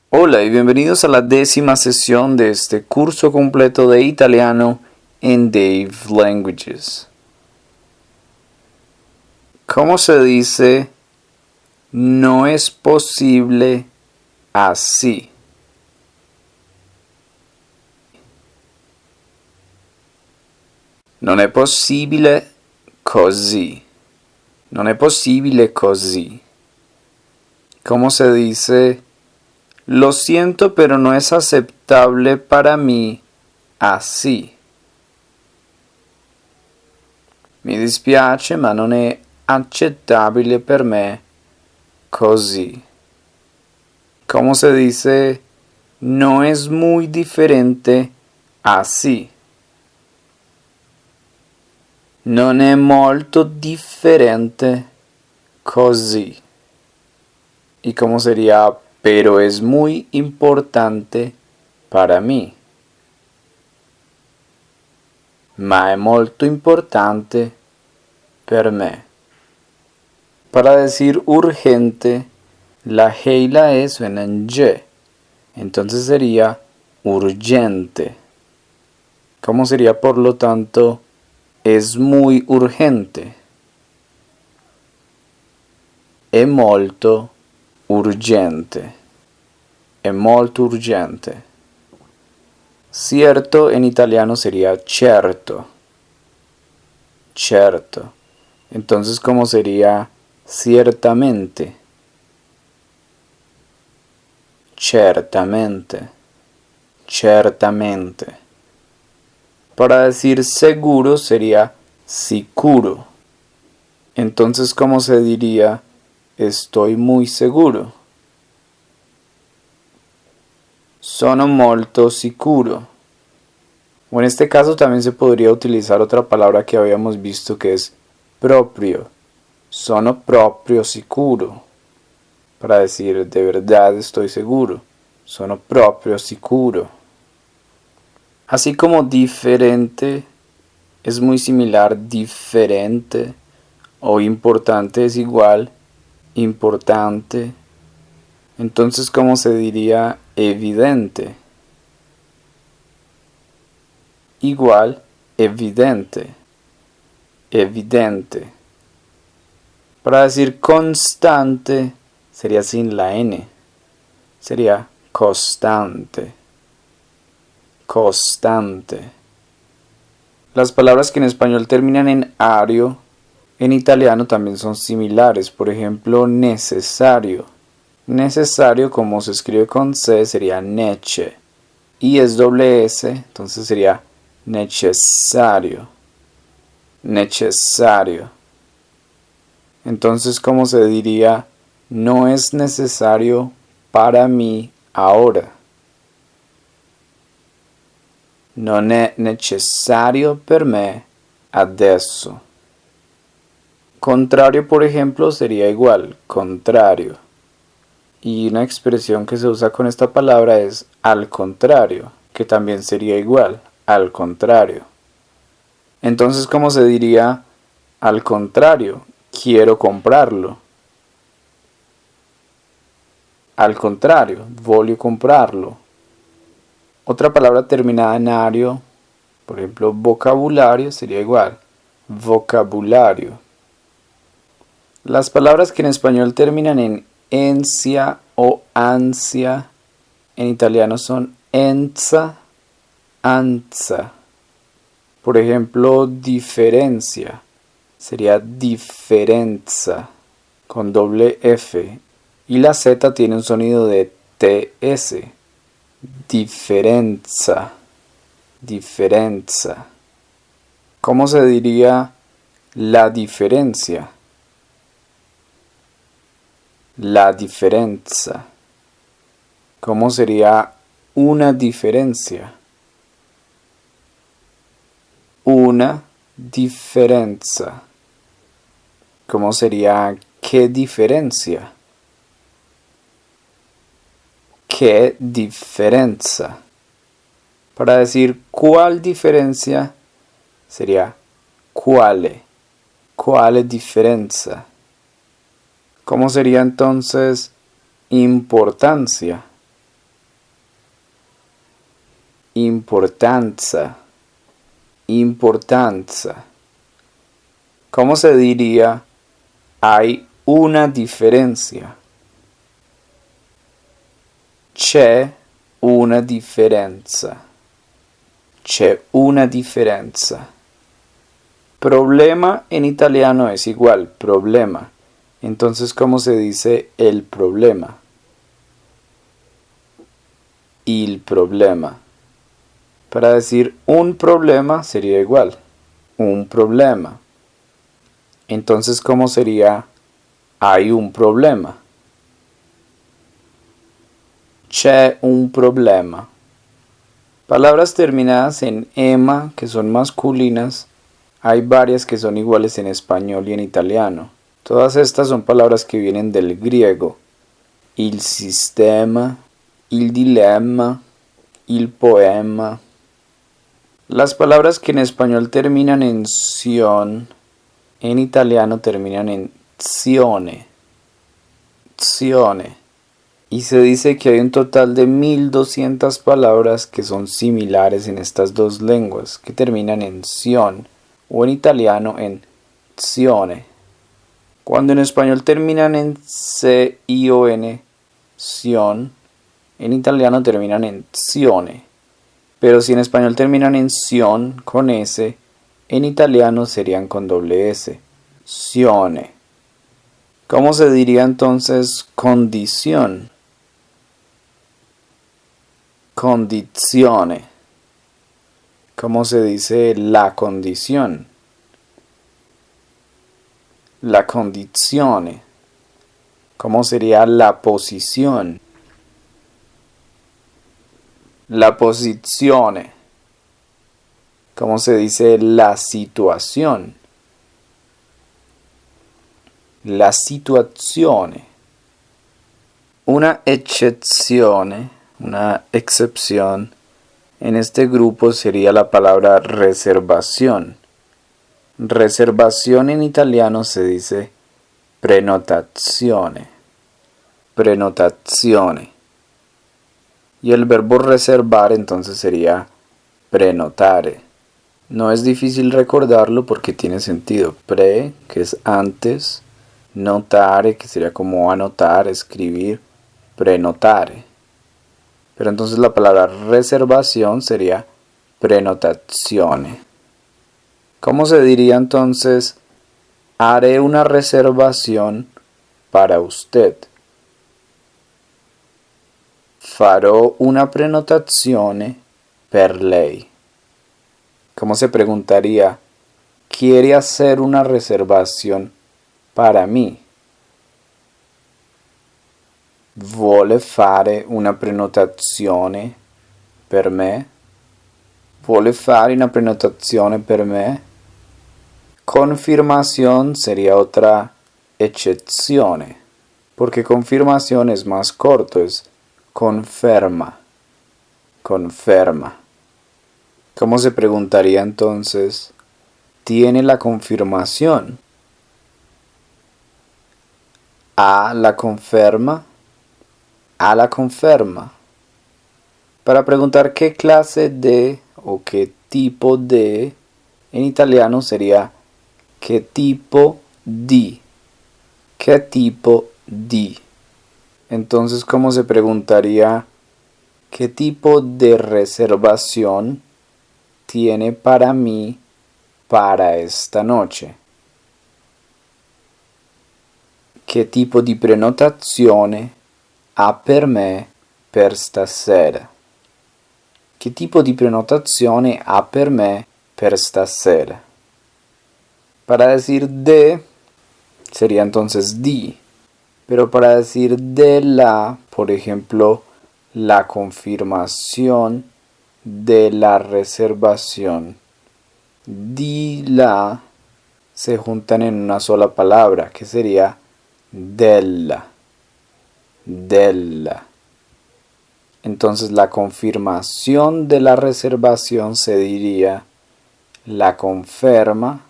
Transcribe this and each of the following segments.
Hola y bienvenidos a la 10ª sesión de este curso completo de italiano en Dave Languages. ¿Cómo se dice no es posible así? Non è possibile così. Non è possibile così. ¿Cómo se dice lo siento pero no es aceptable para mí así? Mi dispiace ma non è accettabile per me così. ¿Cómo se dice no es muy diferente así? Non è molto differente così. ¿Y cómo sería pero es muy importante para mí? Ma è molto importante per me. Para decir urgente, la G y la E suenan Y. Entonces sería urgente. ¿Cómo sería por lo tanto es muy urgente? È molto urgente. È molto urgente. Cierto en italiano sería certo. Certo. Entonces, ¿cómo sería ciertamente? Certamente. Certamente. Para decir seguro sería sicuro. Entonces, ¿cómo se diría estoy muy seguro? Sono molto sicuro. O en este caso también se podría utilizar otra palabra que habíamos visto que es proprio. Sono proprio sicuro. Para decir de verdad estoy seguro. Sono proprio sicuro. Así como diferente es muy similar diferente o importante es igual importante. Entonces, ¿cómo se diría evidente? Igual evidente. Evidente. Para decir constante sería sin la N. Sería constante. Constante. Las palabras que en español terminan en ario, en italiano también son similares. Por ejemplo, necesario. Necesario, como se escribe con C, sería nece. Y es doble S, entonces sería necesario. Necesario. Entonces, ¿cómo se diría? No es necesario para mí ahora. Non è necessario per me adesso. Contrario, por ejemplo, sería igual, contrario. Y una expresión que se usa con esta palabra es al contrario, que también sería igual, al contrario. Entonces, ¿cómo se diría al contrario? Quiero comprarlo. Al contrario, voglio comprarlo. Otra palabra terminada en ario, por ejemplo, vocabulario, sería igual, vocabulario. Las palabras que en español terminan en ensia o ansia, en italiano son enza, anza. Por ejemplo, diferencia, sería differenza, con doble F. Y la Z tiene un sonido de TS. Differenza. Differenza. ¿Cómo se diría la diferencia? La differenza. ¿Cómo sería una diferencia? Una differenza. ¿Cómo sería qué diferencia? ¿Qué diferencia? Para decir cuál diferencia sería quale. Quale differenza. ¿Cómo sería entonces importancia? importanza, importanza. ¿Cómo se diría hay una diferencia? C'è una differenza. C'è una differenza. Problema en italiano es igual, problema. Entonces, ¿cómo se dice el problema? Il problema. Para decir un problema sería igual, un problema. Entonces, ¿cómo sería hay un problema? C'è un problema. Palabras terminadas en ema, que son masculinas, hay varias que son iguales en español y en italiano. Todas estas son palabras que vienen del griego. Il sistema, il dilemma, il poema. Las palabras que en español terminan en sion, en italiano terminan en zione. Zione. Y se dice que hay un total de 1200 palabras que son similares en estas dos lenguas, que terminan en sion o en italiano en zione. Cuando en español terminan en c-i-o-n, sion, en italiano terminan en zione. Pero si en español terminan en sion con s, en italiano serían con doble s, sione. ¿Cómo se diría entonces condición? Condizione. ¿Cómo se dice la condición? La condizione. ¿Cómo sería la posición? La posizione. ¿Cómo se dice la situación? La situazione. Una eccezione, una excepción, en este grupo sería la palabra reservación. Reservación en italiano se dice prenotazione. Prenotazione. Y el verbo reservar entonces sería prenotare. No es difícil recordarlo porque tiene sentido. Pre, que es antes, notare, que sería como anotar, escribir, prenotare. Pero entonces la palabra reservación sería prenotazione. ¿Cómo se diría entonces haré una reservación para usted? Farò una prenotazione per lei. ¿Cómo se preguntaría quiere hacer una reservación para mí? Vuole fare una prenotazione per me? Vuole fare una prenotazione per me? Confirmación sería otra eccezione, porque confirmación es más corto, es conferma. Conferma. ¿Cómo se preguntaría entonces? ¿Tiene la confirmación? ¿Ha la conferma? ¿Ha la conferma? Para preguntar qué clase de o qué tipo de, en italiano sería qué tipo di. ¿Qué tipo di? Entonces, ¿cómo se preguntaría qué tipo de reservación tiene para mí para esta noche? Che tipo di prenotazione ha per me per stasera? Che tipo di prenotazione ha per me per stasera? Para decir de sería entonces di, pero para decir de la, por ejemplo, la confirmación de la reservación, di la, se juntan en una sola palabra, que sería della. Della. Entonces la confirmación de la reservación se diría la conferma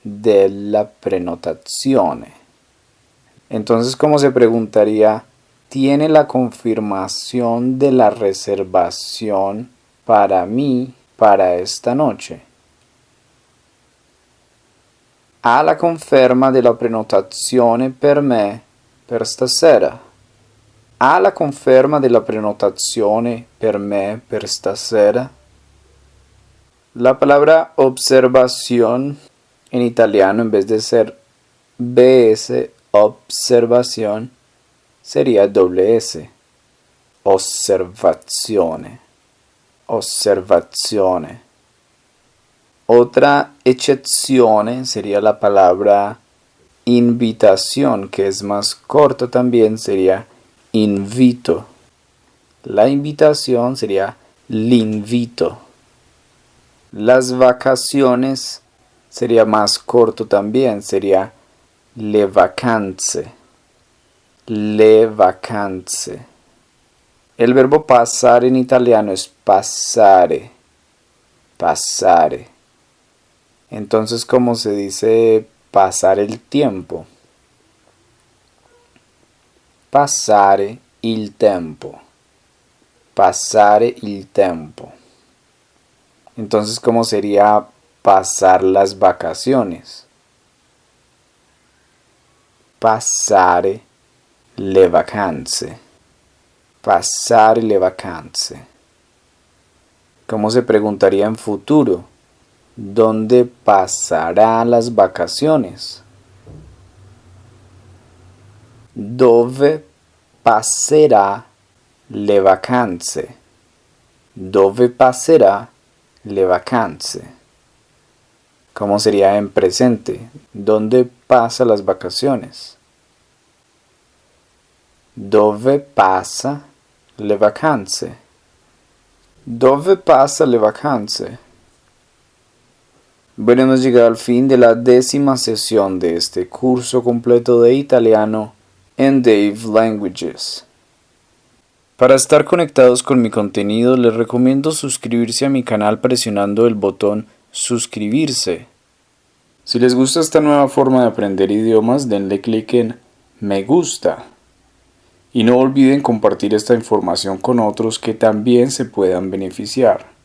della prenotazione. Entonces, ¿cómo se preguntaría? ¿Tiene la confirmación de la reservación para mí, para esta noche. Ha la conferma della prenotazione per me, per stasera. Ha la conferma della prenotazione per me, per stasera. La palabra observación en italiano, en vez de ser BS, observación, sería doble S. Osservazione. Osservazione. Otra eccezione sería la palabra invitación, que es más corta también, sería invito. La invitación sería l'invito. Las vacaciones sería más corto también, sería le vacanze. Le vacanze. El verbo pasar en italiano es passare. Passare. Entonces, ¿cómo se dice pasar el tiempo? Passare il tempo. Passare il tempo. Entonces, ¿cómo sería pasar las vacaciones? Passare le vacanze. Passare le vacanze. ¿Cómo se preguntaría en futuro? ¿Dónde pasará las vacaciones? Dove passerà le vacanze? Dove passerà le vacanze? ¿Cómo sería en presente? ¿Dónde pasa las vacaciones? Dove pasa le vacanze? Dove pasa le vacanze? Bueno, hemos llegado al fin de la 10ª sesión de este curso completo de italiano en Dave Languages. Para estar conectados con mi contenido, les recomiendo suscribirse a mi canal presionando el botón suscribirse. Si les gusta esta nueva forma de aprender idiomas, denle clic en me gusta. Y no olviden compartir esta información con otros que también se puedan beneficiar.